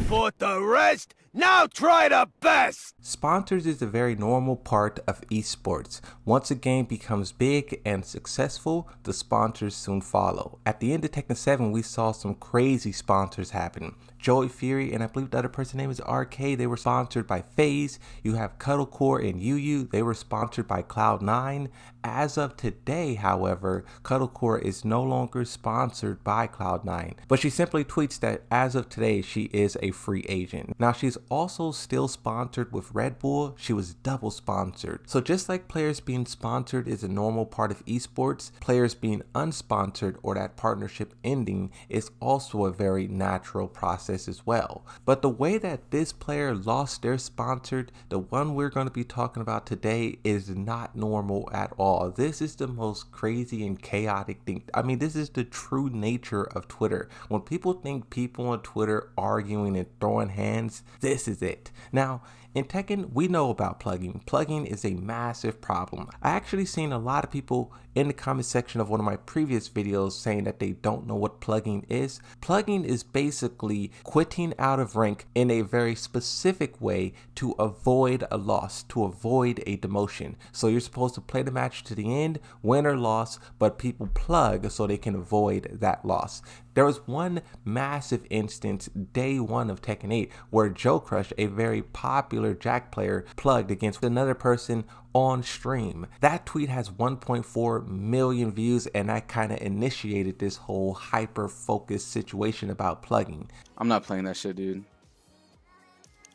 fought the rest, now try the best! Sponsors is a very normal part of esports. Once a game becomes big and successful, the sponsors soon follow. At the end of Tekken 7, we saw some crazy sponsors happen. Joey Fury and I believe the other person's name is RK, they were sponsored by FaZe. You have Cuddlecore and UU, they were sponsored by Cloud9. As of today, however, Cuddlecore is no longer sponsored by Cloud9, but she simply tweets that as of today, she is a free agent. Now, she's also still sponsored with Red Bull. She was double sponsored. So just like players being sponsored is a normal part of esports, players being unsponsored or that partnership ending is also a very natural process as well. But the way that this player lost their sponsored, the one we're going to be talking about today, is not normal at all. This is the most crazy and chaotic thing. I mean, this is the true nature of Twitter. When people think people on Twitter arguing and throwing hands, this is it. Now, in Tekken, we know about plugging. Plugging is a massive problem. I actually seen a lot of people in the comment section of one of my previous videos saying that they don't know what plugging is. Plugging is basically quitting out of rank in a very specific way to avoid a loss, to avoid a demotion. So you're supposed to play the match to the end, win or loss, but people plug so they can avoid that loss. There was one massive instance day one of Tekken 8 where Joe Crush, a very popular Jack player, plugged against another person on stream. That tweet has 1.4 million views, and that kind of initiated this whole hyper-focused situation about plugging. I'm not playing that shit, dude.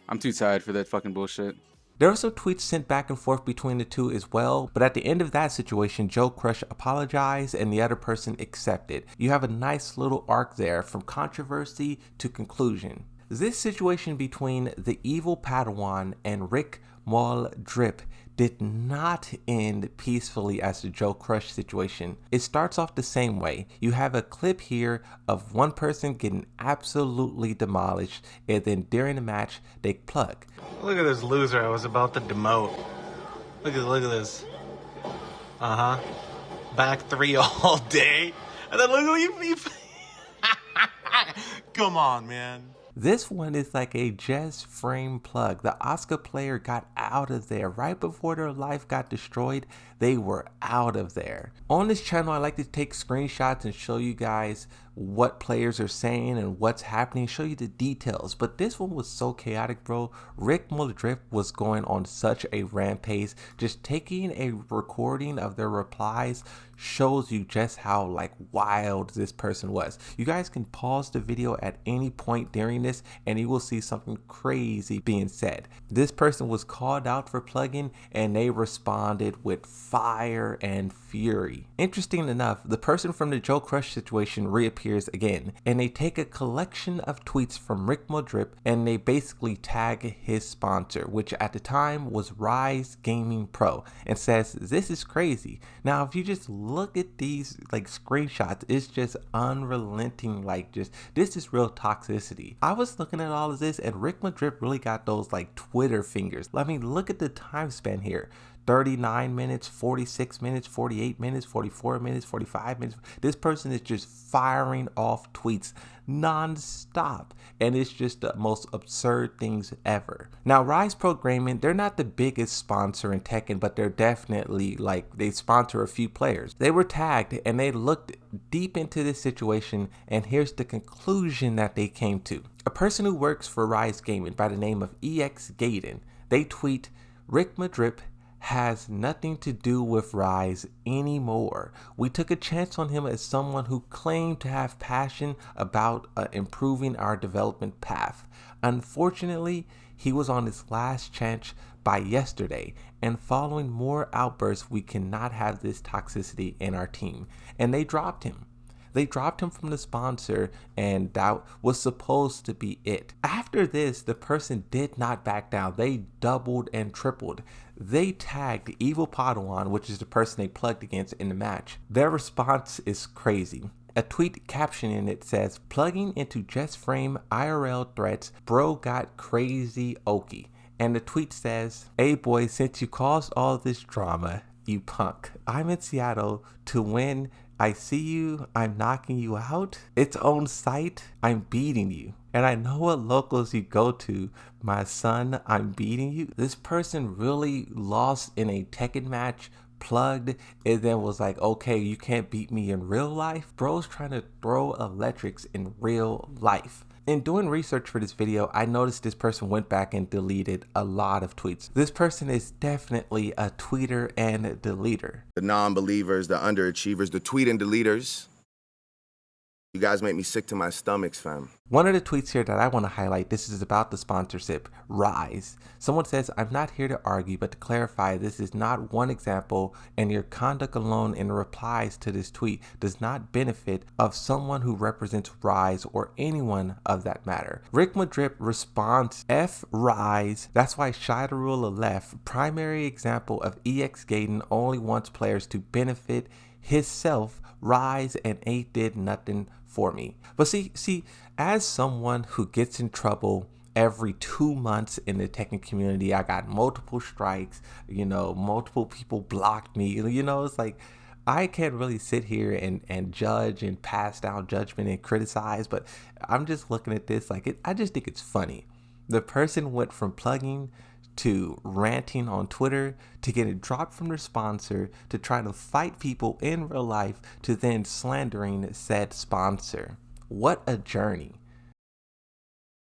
I'm too tired for that fucking bullshit. There were some tweets sent back and forth between the two as well, but at the end of that situation, Joe Crush apologized and the other person accepted. You have a nice little arc there from controversy to conclusion. This situation between the evil Padawan and Rick Maul Drip did not end peacefully as the Joe Crush situation. It starts off the same way. You have a clip here of one person getting absolutely demolished, and then during the match, they plug. Look at this loser I was about to demote. Look at this. Back three all day. And then look who you Come on, man. This one is like a just frame plug. The Oscar player got out of there right before their life got destroyed. They were out of there. On this channel, I like to take screenshots and show you guys what players are saying and what's happening, show you the details. But this one was so chaotic, bro. Rick Muldrip was going on such a rampage. Just taking a recording of their replies shows you just how like wild this person was. You guys can pause the video at any point during this and you will see something crazy being said. This person was called out for plugging and they responded with fire and fury. Interesting enough, the person from the Joe Crush situation reappears again, and they take a collection of tweets from Rick Muldrip and they basically tag his sponsor, which at the time was Rise Gaming Pro, and says this is crazy. Now if you just look at these like screenshots, it's just unrelenting, like just this is real toxicity. I was looking at all of this and Rick Muldrip really got those like Twitter fingers. I mean, look at the time span here. 39 minutes, 46 minutes, 48 minutes, 44 minutes, 45 minutes. This person is just firing off tweets non-stop, and it's just the most absurd things ever. Now, Rise Programming, they're not the biggest sponsor in Tekken, but they're definitely like, they sponsor a few players. They were tagged and they looked deep into this situation, and here's the conclusion that they came to. A person who works for Rise Gaming by the name of EX Gaiden, they tweet, Rick Muldrip has nothing to do with Rise anymore. We took a chance on him as someone who claimed to have passion about improving our development path. Unfortunately, he was on his last chance by yesterday, and following more outbursts, we cannot have this toxicity in our team. And they dropped him. They dropped him from the sponsor, and that was supposed to be it. After this, the person did not back down. They doubled and tripled. They tagged Evil Padawan, which is the person they plugged against in the match. Their response is crazy. A tweet captioning it says, plugging into just frame IRL threats, bro got crazy okie. And the tweet says, hey boy, since you caused all this drama, you punk. I'm in Seattle to win I see you, I'm knocking you out. Its own site, I'm beating you. And I know what locals you go to. My son, I'm beating you. This person really lost in a Tekken match, plugged, and then was like, okay, you can't beat me in real life. Bro's trying to throw electrics in real life. In doing research for this video, I noticed this person went back and deleted a lot of tweets. This person is definitely a tweeter and a deleter. The non-believers, the underachievers, the tweet and deleters. You guys make me sick to my stomachs, fam. One of the tweets here that I want to highlight, this is about the sponsorship, Rise. Someone says, I'm not here to argue, but to clarify, this is not one example, and your conduct alone in replies to this tweet does not benefit of someone who represents Rise or anyone of that matter. Rick Madrip responds, F Rise, that's why Shidarula left. Primary example of EX Gaten only wants players to benefit himself. Rise and ain't did nothing for me. But see, as someone who gets in trouble every 2 months in the Tekken community, I got multiple strikes, multiple people blocked me, it's like, I can't really sit here and judge and pass down judgment and criticize, but I'm just looking at this like, I just think it's funny. The person went from plugging to ranting on Twitter, to getting dropped from their sponsor, to trying to fight people in real life, to then slandering said sponsor. What a journey.